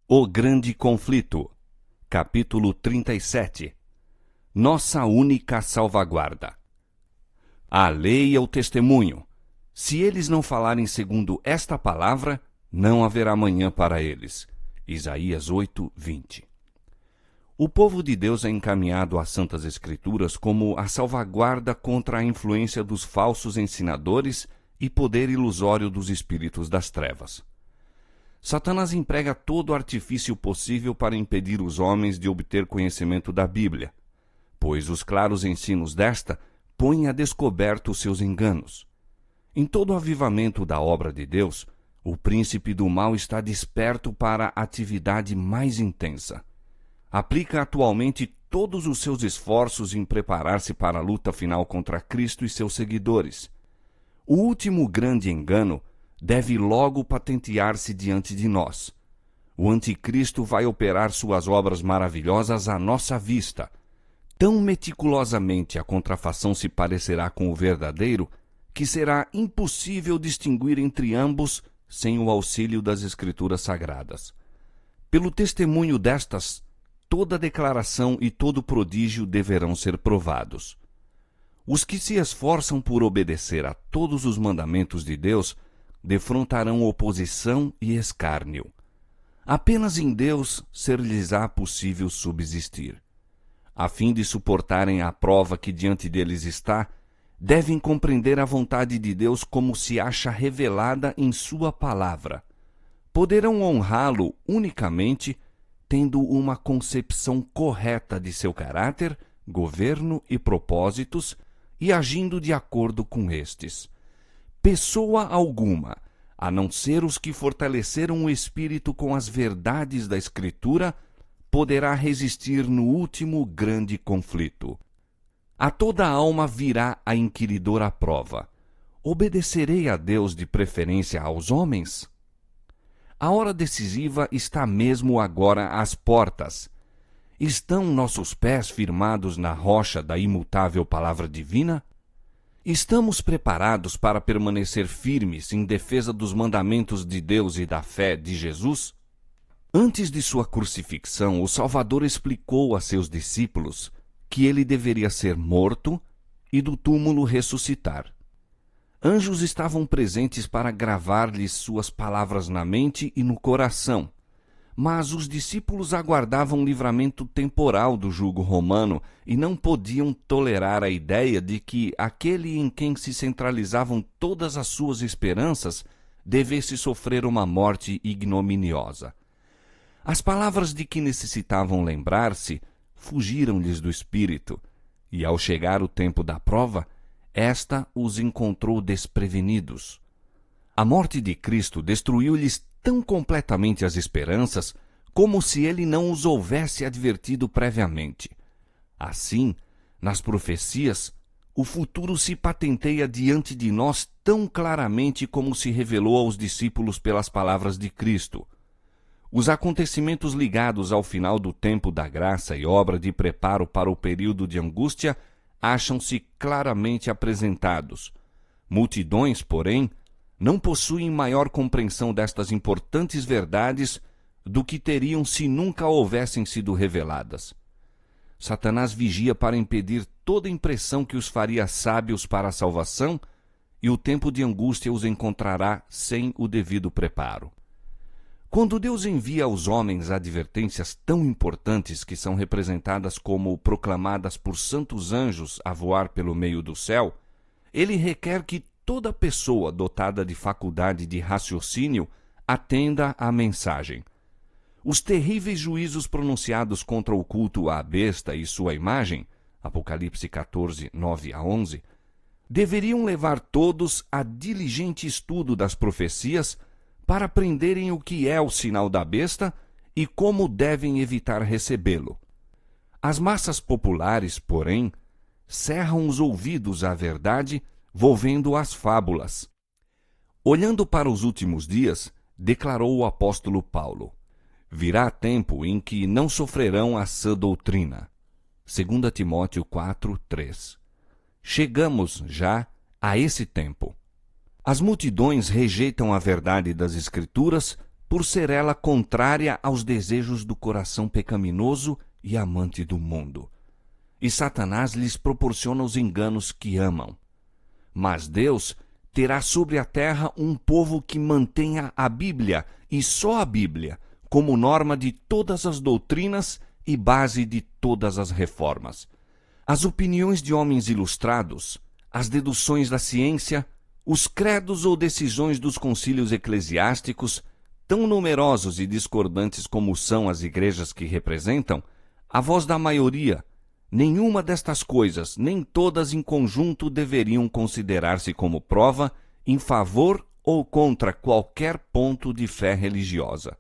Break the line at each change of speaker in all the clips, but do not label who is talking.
O Grande Conflito, capítulo 37. Nossa única salvaguarda. A lei é o testemunho. Se eles não falarem segundo esta palavra, não haverá manhã para eles. Isaías 8:20. O povo de Deus é encaminhado às Santas Escrituras como a salvaguarda contra a influência dos falsos ensinadores e poder ilusório dos espíritos das trevas. Satanás emprega todo o artifício possível para impedir os homens de obter conhecimento da Bíblia, pois os claros ensinos desta põem a descoberto os seus enganos. Em todo o avivamento da obra de Deus, o príncipe do mal está desperto para a atividade mais intensa. Aplica atualmente todos os seus esforços em preparar-se para a luta final contra Cristo e seus seguidores. O último grande engano deve logo patentear-se diante de nós. O anticristo vai operar suas obras maravilhosas à nossa vista. Tão meticulosamente a contrafação se parecerá com o verdadeiro, que será impossível distinguir entre ambos sem o auxílio das Escrituras Sagradas. Pelo testemunho destas, toda declaração e todo prodígio deverão ser provados. Os que se esforçam por obedecer a todos os mandamentos de Deus defrontarão oposição e escárnio. Apenas em Deus ser-lhes-á possível subsistir. A fim de suportarem a prova que diante deles está, devem compreender a vontade de Deus como se acha revelada em sua palavra. Poderão honrá-lo unicamente tendo uma concepção correta de seu caráter, governo e propósitos e agindo de acordo com estes. Pessoa alguma, a não ser os que fortaleceram o espírito com as verdades da Escritura, poderá resistir no último grande conflito. A toda alma virá a inquiridora prova. Obedecerei a Deus de preferência aos homens? A hora decisiva está mesmo agora às portas. Estão nossos pés firmados na rocha da imutável palavra divina? Estamos preparados para permanecer firmes em defesa dos mandamentos de Deus e da fé de Jesus? Antes de sua crucifixão, o Salvador explicou a seus discípulos que ele deveria ser morto e do túmulo ressuscitar. Anjos estavam presentes para gravar-lhes suas palavras na mente e no coração, mas os discípulos aguardavam livramento temporal do jugo romano e não podiam tolerar a ideia de que aquele em quem se centralizavam todas as suas esperanças devesse sofrer uma morte ignominiosa. As palavras de que necessitavam lembrar-se fugiram-lhes do espírito, e ao chegar o tempo da prova, esta os encontrou desprevenidos. A morte de Cristo destruiu-lhes tão completamente as esperanças como se ele não os houvesse advertido previamente. Assim, nas profecias, o futuro se patenteia diante de nós tão claramente como se revelou aos discípulos pelas palavras de Cristo. Os acontecimentos ligados ao final do tempo da graça e obra de preparo para o período de angústia acham-se claramente apresentados. Multidões, porém, não possuem maior compreensão destas importantes verdades do que teriam se nunca houvessem sido reveladas. Satanás vigia para impedir toda impressão que os faria sábios para a salvação, e o tempo de angústia os encontrará sem o devido preparo. Quando Deus envia aos homens advertências tão importantes que são representadas como proclamadas por santos anjos a voar pelo meio do céu, ele requer que toda pessoa dotada de faculdade de raciocínio atenda à mensagem. Os terríveis juízos pronunciados contra o culto à besta e sua imagem, Apocalipse 14, 9 a 11, deveriam levar todos a diligente estudo das profecias para aprenderem o que é o sinal da besta e como devem evitar recebê-lo. As massas populares, porém, cerram os ouvidos à verdade, volvendo às fábulas. Olhando para os últimos dias, declarou o apóstolo Paulo: virá tempo em que não sofrerão a sã doutrina. 2 Timóteo 4, 3. Chegamos já a esse tempo. As multidões rejeitam a verdade das Escrituras por ser ela contrária aos desejos do coração pecaminoso e amante do mundo. E Satanás lhes proporciona os enganos que amam. Mas Deus terá sobre a terra um povo que mantenha a Bíblia, e só a Bíblia, como norma de todas as doutrinas e base de todas as reformas. As opiniões de homens ilustrados, as deduções da ciência, os credos ou decisões dos concílios eclesiásticos, tão numerosos e discordantes como são as igrejas que representam, a voz da maioria, nenhuma destas coisas, nem todas em conjunto deveriam considerar-se como prova em favor ou contra qualquer ponto de fé religiosa.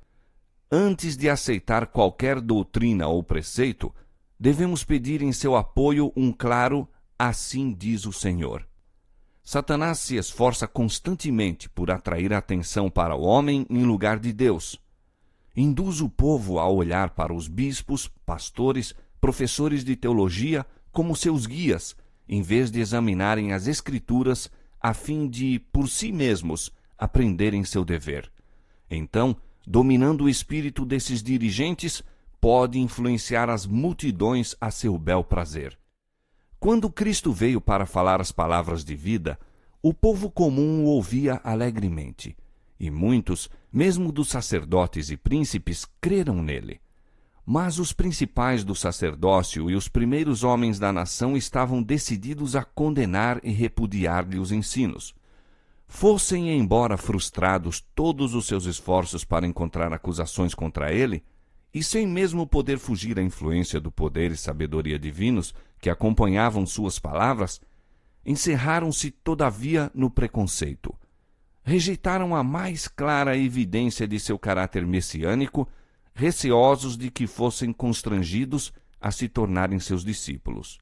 Antes de aceitar qualquer doutrina ou preceito, devemos pedir em seu apoio um claro "assim diz o Senhor". Satanás se esforça constantemente por atrair a atenção para o homem em lugar de Deus. Induz o povo a olhar para os bispos, pastores, professores de teologia como seus guias, em vez de examinarem as Escrituras a fim de, por si mesmos, aprenderem seu dever. Então, dominando o espírito desses dirigentes, pode influenciar as multidões a seu bel prazer. Quando Cristo veio para falar as palavras de vida, o povo comum o ouvia alegremente, e muitos, mesmo dos sacerdotes e príncipes, creram nele. Mas os principais do sacerdócio e os primeiros homens da nação estavam decididos a condenar e repudiar-lhe os ensinos. Fossem embora frustrados todos os seus esforços para encontrar acusações contra ele, e sem mesmo poder fugir à influência do poder e sabedoria divinos que acompanhavam suas palavras, encerraram-se todavia no preconceito. Rejeitaram a mais clara evidência de seu caráter messiânico, receosos de que fossem constrangidos a se tornarem seus discípulos.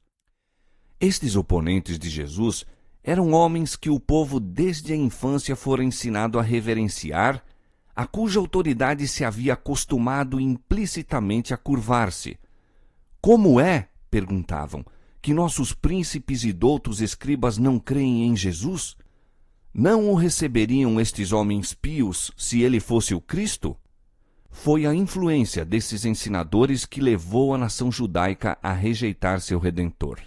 Estes oponentes de Jesus eram homens que o povo desde a infância fora ensinado a reverenciar, a cuja autoridade se havia acostumado implicitamente a curvar-se. Como é, perguntavam, que nossos príncipes e doutos escribas não creem em Jesus? Não o receberiam estes homens pios se ele fosse o Cristo? Foi a influência desses ensinadores que levou a nação judaica a rejeitar seu Redentor.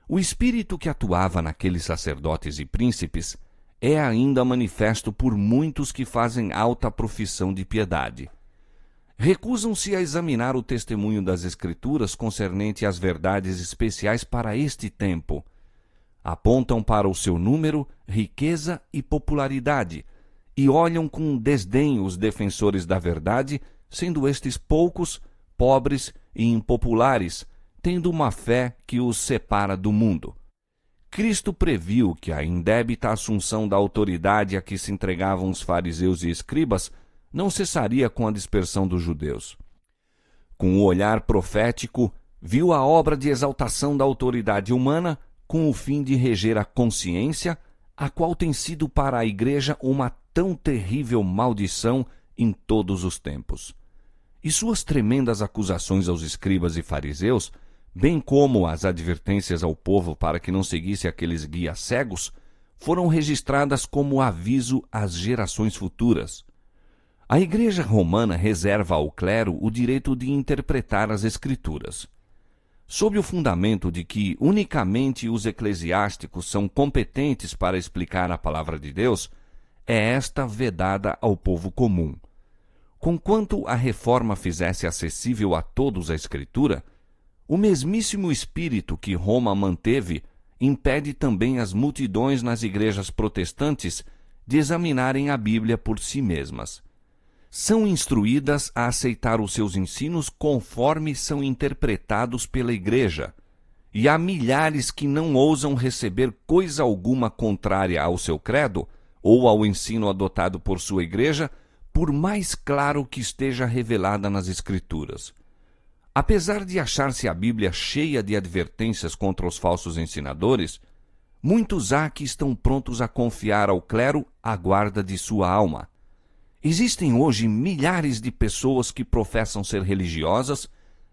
O espírito que atuava naqueles sacerdotes e príncipes é ainda manifesto por muitos que fazem alta profissão de piedade. Recusam-se a examinar o testemunho das Escrituras concernente às verdades especiais para este tempo. Apontam para o seu número, riqueza e popularidade, e olham com desdém os defensores da verdade, sendo estes poucos, pobres e impopulares, tendo uma fé que os separa do mundo. Cristo previu que a indébita assunção da autoridade a que se entregavam os fariseus e escribas não cessaria com a dispersão dos judeus. Com o olhar profético, viu a obra de exaltação da autoridade humana com o fim de reger a consciência, a qual tem sido para a Igreja uma tão terrível maldição em todos os tempos. E suas tremendas acusações aos escribas e fariseus, bem como as advertências ao povo para que não seguisse aqueles guias cegos, foram registradas como aviso às gerações futuras. A Igreja Romana reserva ao clero o direito de interpretar as Escrituras. Sob o fundamento de que unicamente os eclesiásticos são competentes para explicar a palavra de Deus, é esta vedada ao povo comum. Conquanto a reforma fizesse acessível a todos a Escritura, o mesmíssimo espírito que Roma manteve impede também as multidões nas igrejas protestantes de examinarem a Bíblia por si mesmas. São instruídas a aceitar os seus ensinos conforme são interpretados pela Igreja, e há milhares que não ousam receber coisa alguma contrária ao seu credo ou ao ensino adotado por sua Igreja, por mais claro que esteja revelada nas Escrituras. Apesar de achar-se a Bíblia cheia de advertências contra os falsos ensinadores, muitos há que estão prontos a confiar ao clero a guarda de sua alma. Existem hoje milhares de pessoas que professam ser religiosas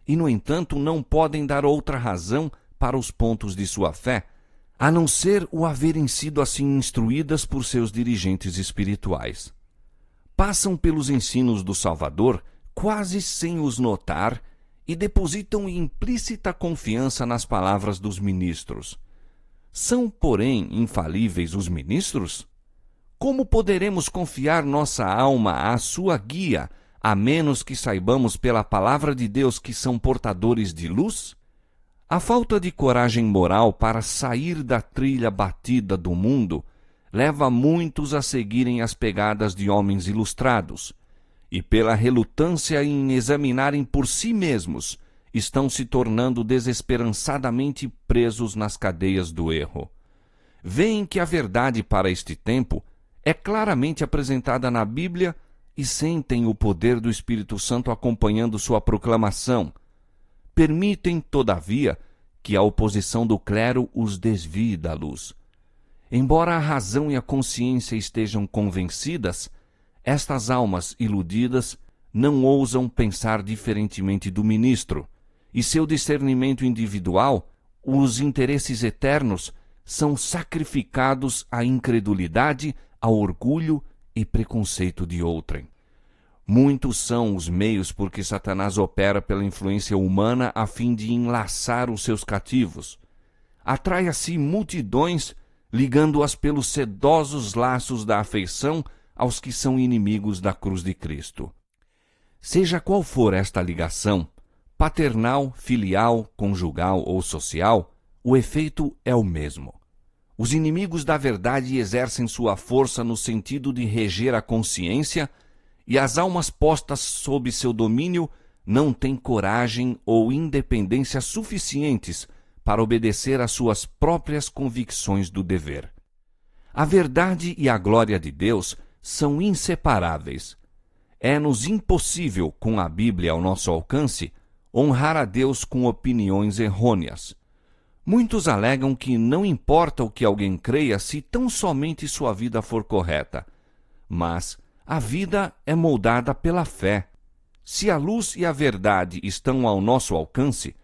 e, no entanto, não podem dar outra razão para os pontos de sua fé, a não ser o haverem sido assim instruídas por seus dirigentes espirituais. passam pelos ensinos do Salvador quase sem os notar e depositam implícita confiança nas palavras dos ministros. São, porém, infalíveis os ministros? Como poderemos confiar nossa alma à sua guia, a menos que saibamos pela palavra de Deus que são portadores de luz? A falta de coragem moral para sair da trilha batida do mundo leva muitos a seguirem as pegadas de homens ilustrados, e pela relutância em examinarem por si mesmos, estão se tornando desesperançadamente presos nas cadeias do erro. Veem que a verdade para este tempo é claramente apresentada na Bíblia e sentem o poder do Espírito Santo acompanhando sua proclamação. Permitem, todavia, que a oposição do clero os desvie da luz. Embora a razão e a consciência estejam convencidas, estas almas iludidas não ousam pensar diferentemente do ministro, e seu discernimento individual, os interesses eternos, são sacrificados à incredulidade, ao orgulho e preconceito de outrem. Muitos são os meios por que Satanás opera pela influência humana a fim de enlaçar os seus cativos. Atrai a si multidões, ligando-as pelos sedosos laços da afeição aos que são inimigos da cruz de Cristo. Seja qual for esta ligação, paternal, filial, conjugal ou social, o efeito é o mesmo. Os inimigos da verdade exercem sua força no sentido de reger a consciência, e as almas postas sob seu domínio não têm coragem ou independência suficientes para obedecer às suas próprias convicções do dever. A verdade e a glória de Deus são inseparáveis. É-nos impossível, com a Bíblia ao nosso alcance, honrar a Deus com opiniões errôneas. Muitos alegam que não importa o que alguém creia se tão somente sua vida for correta. Mas a vida é moldada pela fé. Se a luz e a verdade estão ao nosso alcance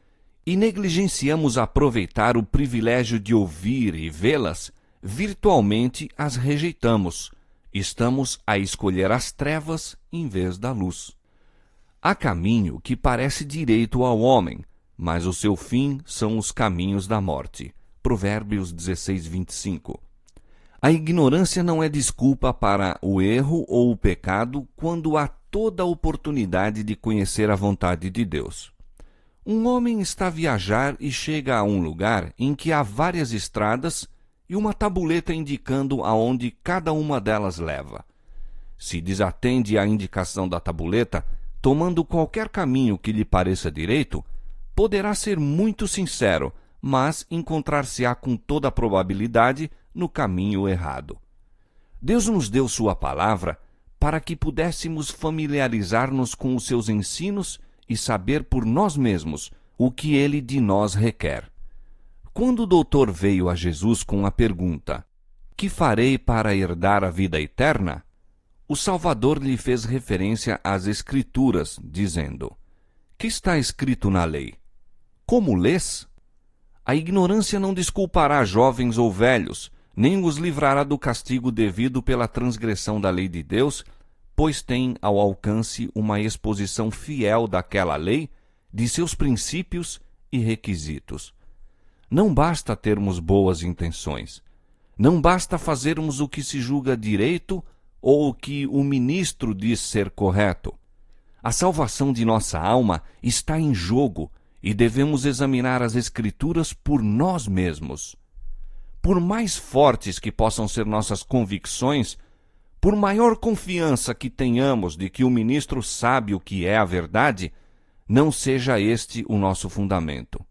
e negligenciamos aproveitar o privilégio de ouvir e vê-las, virtualmente as rejeitamos. Estamos a escolher as trevas em vez da luz. Há caminho que parece direito ao homem, mas o seu fim são os caminhos da morte. Provérbios 16:25. A ignorância não é desculpa para o erro ou o pecado quando há toda a oportunidade de conhecer a vontade de Deus. Um homem está a viajar e chega a um lugar em que há várias estradas e uma tabuleta indicando aonde cada uma delas leva. Se desatende à indicação da tabuleta, tomando qualquer caminho que lhe pareça direito, poderá ser muito sincero, mas encontrar-se-á com toda a probabilidade no caminho errado. Deus nos deu sua palavra para que pudéssemos familiarizar-nos com os seus ensinos e saber por nós mesmos o que ele de nós requer. Quando o doutor veio a Jesus com a pergunta: "Que farei para herdar a vida eterna?", o Salvador lhe fez referência às Escrituras, dizendo: "Que está escrito na lei? Como lês?" A ignorância não desculpará jovens ou velhos, nem os livrará do castigo devido pela transgressão da lei de Deus, pois tem ao alcance uma exposição fiel daquela lei, de seus princípios e requisitos. Não basta termos boas intenções. Não basta fazermos o que se julga direito ou o que o ministro diz ser correto. A salvação de nossa alma está em jogo e devemos examinar as Escrituras por nós mesmos. Por mais fortes que possam ser nossas convicções, por maior confiança que tenhamos de que o ministro sabe o que é a verdade, não seja este o nosso fundamento.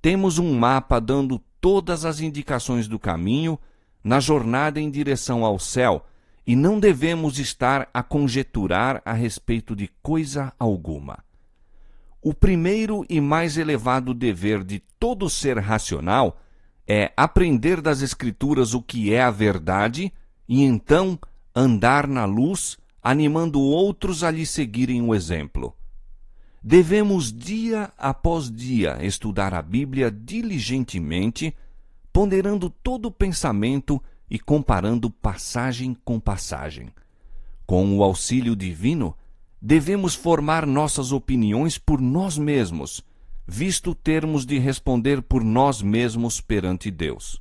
Temos um mapa dando todas as indicações do caminho na jornada em direção ao céu, e não devemos estar a conjeturar a respeito de coisa alguma. O primeiro e mais elevado dever de todo ser racional é aprender das Escrituras o que é a verdade e então andar na luz, animando outros a lhe seguirem o exemplo. Devemos dia após dia estudar a Bíblia diligentemente, ponderando todo o pensamento e comparando passagem com passagem. Com o auxílio divino, devemos formar nossas opiniões por nós mesmos, visto termos de responder por nós mesmos perante Deus.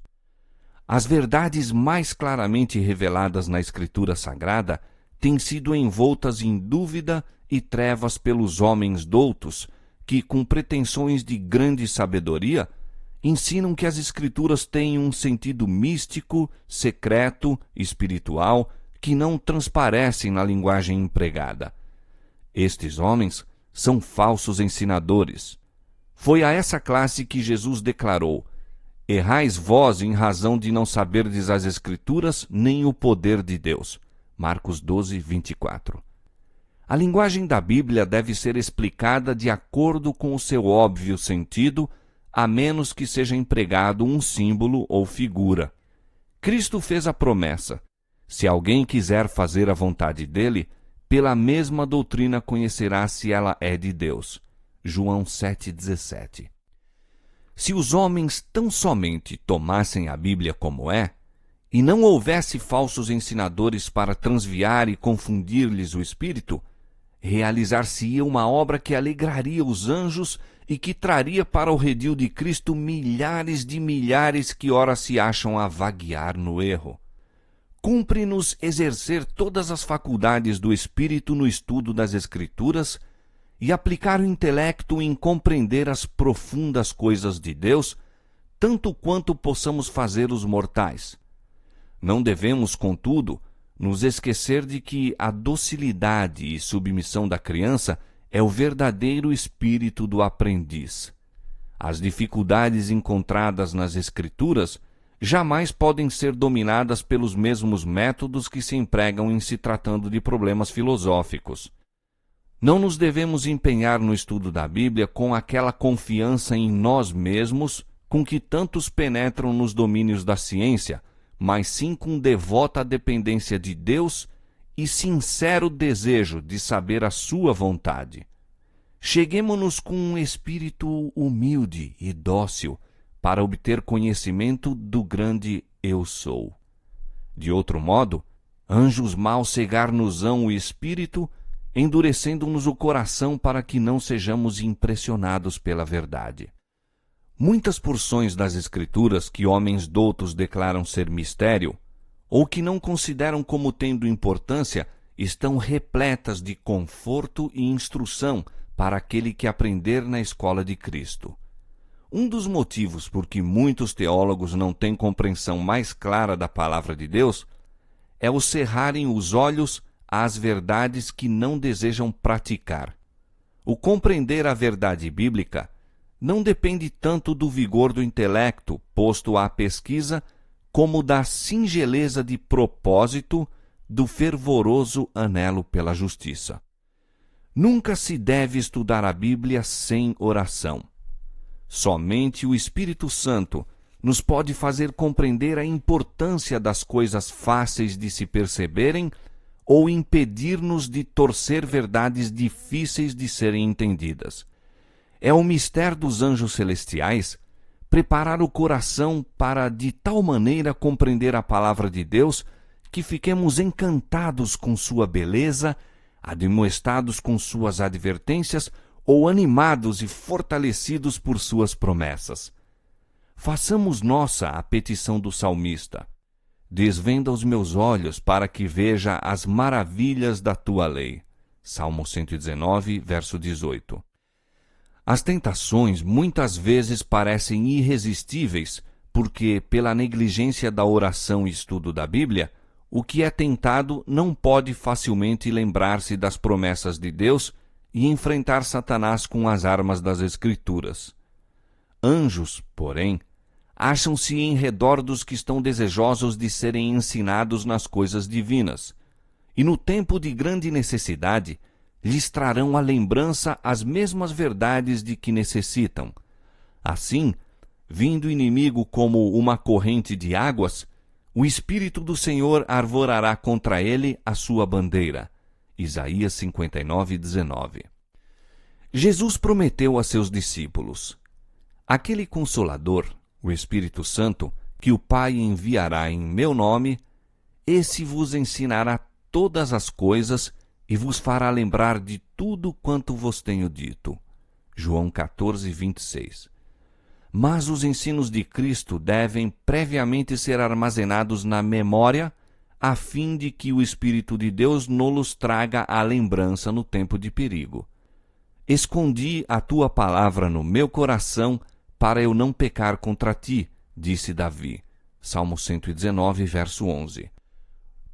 As verdades mais claramente reveladas na Escritura Sagrada têm sido envoltas em dúvida e trevas pelos homens doutos que, com pretensões de grande sabedoria, ensinam que as Escrituras têm um sentido místico, secreto, espiritual, que não transparecem na linguagem empregada. Estes homens são falsos ensinadores. Foi a essa classe que Jesus declarou: errais vós em razão de não saberdes as Escrituras nem o poder de Deus. Marcos 12, 24. A linguagem da Bíblia deve ser explicada de acordo com o seu óbvio sentido, a menos que seja empregado um símbolo ou figura. Cristo fez a promessa: se alguém quiser fazer a vontade dele, pela mesma doutrina conhecerá se ela é de Deus. João 7,17. Se os homens tão somente tomassem a Bíblia como é, e não houvesse falsos ensinadores para transviar e confundir-lhes o espírito, realizar-se-ia uma obra que alegraria os anjos e que traria para o redil de Cristo milhares de milhares que ora se acham a vaguear no erro. Cumpre-nos exercer todas as faculdades do espírito no estudo das Escrituras e aplicar o intelecto em compreender as profundas coisas de Deus, tanto quanto possamos fazer os mortais. Não devemos, contudo, nos esquecer de que a docilidade e submissão da criança é o verdadeiro espírito do aprendiz. As dificuldades encontradas nas Escrituras jamais podem ser dominadas pelos mesmos métodos que se empregam em se tratando de problemas filosóficos. Não nos devemos empenhar no estudo da Bíblia com aquela confiança em nós mesmos com que tantos penetram nos domínios da ciência, mas sim com devota dependência de Deus e sincero desejo de saber a sua vontade. Cheguemo-nos com um espírito humilde e dócil para obter conhecimento do grande Eu Sou. De outro modo, anjos maus cegar-nos-ão o espírito, endurecendo-nos o coração para que não sejamos impressionados pela verdade. Muitas porções das Escrituras que homens doutos declaram ser mistério, ou que não consideram como tendo importância, estão repletas de conforto e instrução para aquele que aprender na escola de Cristo. Um dos motivos por que muitos teólogos não têm compreensão mais clara da palavra de Deus é o cerrarem os olhos às verdades que não desejam praticar. O compreender a verdade bíblica não depende tanto do vigor do intelecto posto à pesquisa, como da singeleza de propósito, do fervoroso anelo pela justiça. Nunca se deve estudar a Bíblia sem oração. Somente o Espírito Santo nos pode fazer compreender a importância das coisas fáceis de se perceberem ou impedir-nos de torcer verdades difíceis de serem entendidas. É o mistério dos anjos celestiais preparar o coração para de tal maneira compreender a palavra de Deus que fiquemos encantados com sua beleza, admoestados com suas advertências ou animados e fortalecidos por suas promessas. Façamos nossa a petição do salmista: desvenda os meus olhos para que veja as maravilhas da tua lei. Salmo 119, verso 18. As tentações muitas vezes parecem irresistíveis, porque, pela negligência da oração e estudo da Bíblia, o que é tentado não pode facilmente lembrar-se das promessas de Deus e enfrentar Satanás com as armas das Escrituras. Anjos, porém, acham-se em redor dos que estão desejosos de serem ensinados nas coisas divinas, e no tempo de grande necessidade lhes trarão à lembrança as mesmas verdades de que necessitam. Assim, vindo o inimigo como uma corrente de águas, o Espírito do Senhor arvorará contra ele a sua bandeira. Isaías 59, 19. Jesus prometeu a seus discípulos: aquele Consolador, o Espírito Santo, que o Pai enviará em meu nome, esse vos ensinará todas as coisas e vos fará lembrar de tudo quanto vos tenho dito. João 14, 26. Mas os ensinos de Cristo devem previamente ser armazenados na memória, a fim de que o Espírito de Deus nos traga à lembrança no tempo de perigo. Escondi a tua palavra no meu coração, para eu não pecar contra ti, disse Davi. Salmo 119, verso 11.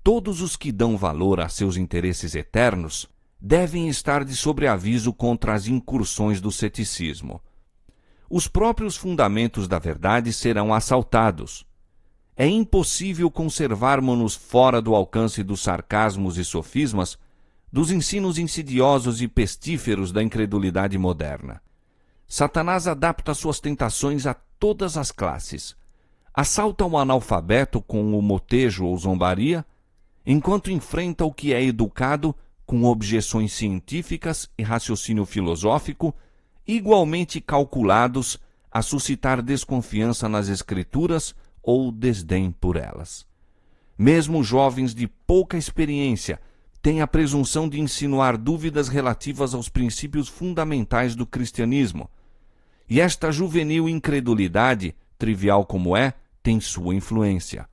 Todos os que dão valor a seus interesses eternos devem estar de sobreaviso contra as incursões do ceticismo. Os próprios fundamentos da verdade serão assaltados. É impossível conservarmos-nos fora do alcance dos sarcasmos e sofismas, dos ensinos insidiosos e pestíferos da incredulidade moderna. Satanás adapta suas tentações a todas as classes. Assalta o analfabeto com o motejo ou zombaria, enquanto enfrenta o que é educado com objeções científicas e raciocínio filosófico, igualmente calculados a suscitar desconfiança nas Escrituras ou desdém por elas. Mesmo jovens de pouca experiência têm a presunção de insinuar dúvidas relativas aos princípios fundamentais do cristianismo, e esta juvenil incredulidade, trivial como é, tem sua influência.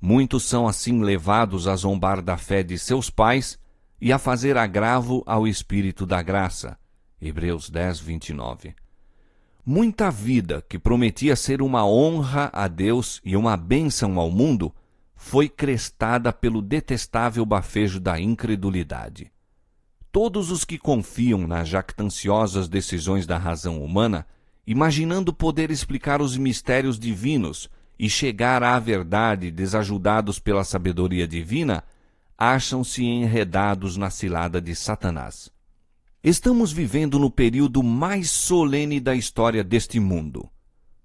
Muitos são assim levados a zombar da fé de seus pais e a fazer agravo ao Espírito da graça. Hebreus 10, 29. Muita vida que prometia ser uma honra a Deus e uma bênção ao mundo foi crestada pelo detestável bafejo da incredulidade. Todos os que confiam nas jactanciosas decisões da razão humana, imaginando poder explicar os mistérios divinos e chegar à verdade desajudados pela sabedoria divina, acham-se enredados na cilada de Satanás. Estamos vivendo no período mais solene da história deste mundo.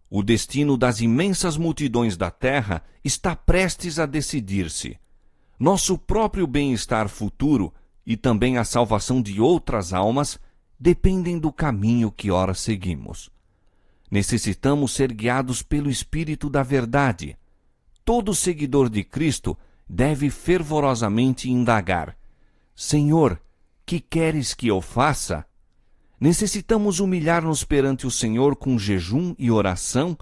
O destino das imensas multidões da Terra está prestes a decidir-se. Nosso próprio bem-estar futuro e também a salvação de outras almas dependem do caminho que ora seguimos. Necessitamos ser guiados pelo Espírito da Verdade. Todo seguidor de Cristo deve fervorosamente indagar: Senhor, que queres que eu faça? Necessitamos humilhar-nos perante o Senhor com jejum e oração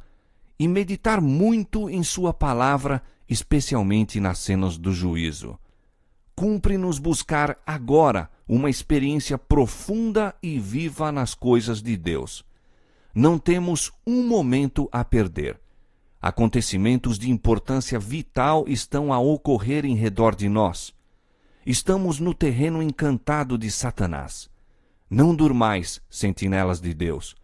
e meditar muito em sua palavra, especialmente nas cenas do juízo. Cumpre-nos buscar agora uma experiência profunda e viva nas coisas de Deus. Não temos um momento a perder. Acontecimentos de importância vital estão a ocorrer em redor de nós. Estamos no terreno encantado de Satanás. Não durmais, sentinelas de Deus.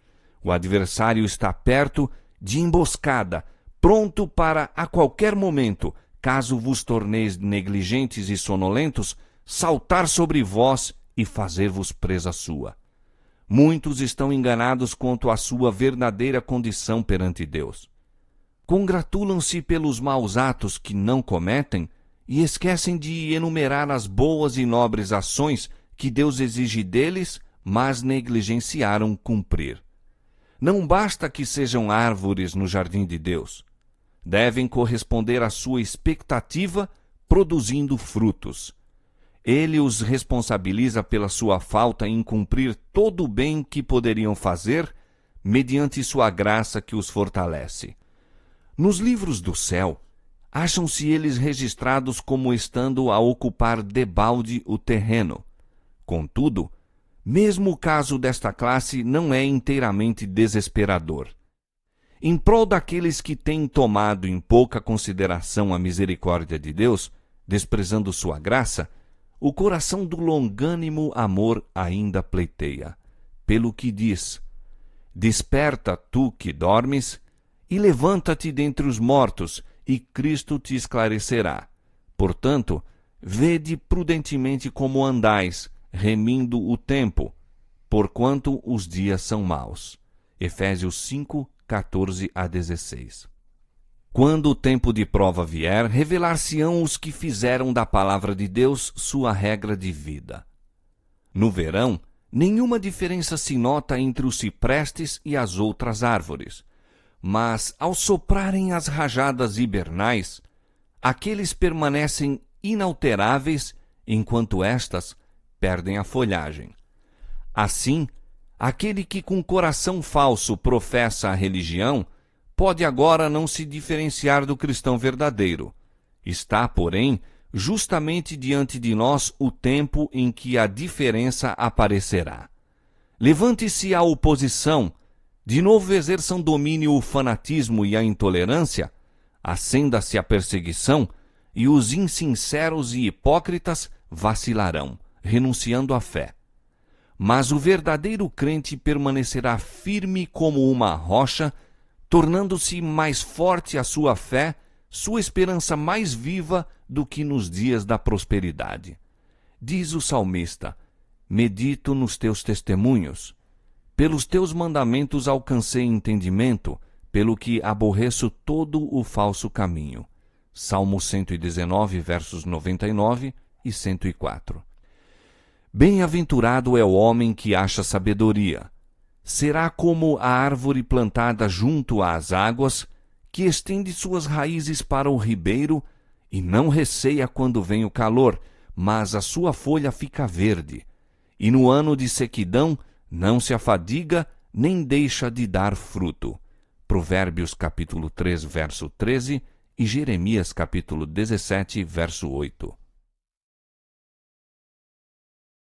O adversário está perto, de emboscada, pronto para, a qualquer momento, caso vos torneis negligentes e sonolentos, saltar sobre vós e fazer-vos presa sua. Muitos estão enganados quanto à sua verdadeira condição perante Deus. Congratulam-se pelos maus atos que não cometem e esquecem de enumerar as boas e nobres ações que Deus exige deles, mas negligenciaram cumprir. Não basta que sejam árvores no jardim de Deus. Devem corresponder à sua expectativa, produzindo frutos. Ele os responsabiliza pela sua falta em cumprir todo o bem que poderiam fazer, mediante sua graça que os fortalece. Nos livros do céu, acham-se eles registrados como estando a ocupar debalde o terreno. Contudo, mesmo o caso desta classe não é inteiramente desesperador. Em prol daqueles que têm tomado em pouca consideração a misericórdia de Deus, desprezando sua graça, o coração do longânimo amor ainda pleiteia, pelo que diz: Desperta, tu que dormes, e levanta-te dentre os mortos, e Cristo te esclarecerá. Portanto, vede prudentemente como andais, remindo o tempo, porquanto os dias são maus. Efésios 5, 14 a 16. Quando o tempo de prova vier, revelar-se-ão os que fizeram da palavra de Deus sua regra de vida. No verão, nenhuma diferença se nota entre os ciprestes e as outras árvores, mas, ao soprarem as rajadas hibernais, aqueles permanecem inalteráveis enquanto estas perdem a folhagem. Assim, aquele que com coração falso professa a religião pode agora não se diferenciar do cristão verdadeiro. Está, porém, justamente diante de nós o tempo em que a diferença aparecerá. Levante-se a oposição, de novo exerçam domínio o fanatismo e a intolerância, acenda-se a perseguição, e os insinceros e hipócritas vacilarão, renunciando à fé. Mas o verdadeiro crente permanecerá firme como uma rocha, tornando-se mais forte a sua fé, sua esperança mais viva do que nos dias da prosperidade. Diz o salmista: medito nos teus testemunhos. Pelos teus mandamentos alcancei entendimento, pelo que aborreço todo o falso caminho. Salmo 119, versos 99 e 104. Bem-aventurado é o homem que acha sabedoria. Será como a árvore plantada junto às águas, que estende suas raízes para o ribeiro e não receia quando vem o calor, mas a sua folha fica verde. E no ano de sequidão não se afadiga, nem deixa de dar fruto. Provérbios capítulo 3, verso 13 e Jeremias capítulo 17, verso 8.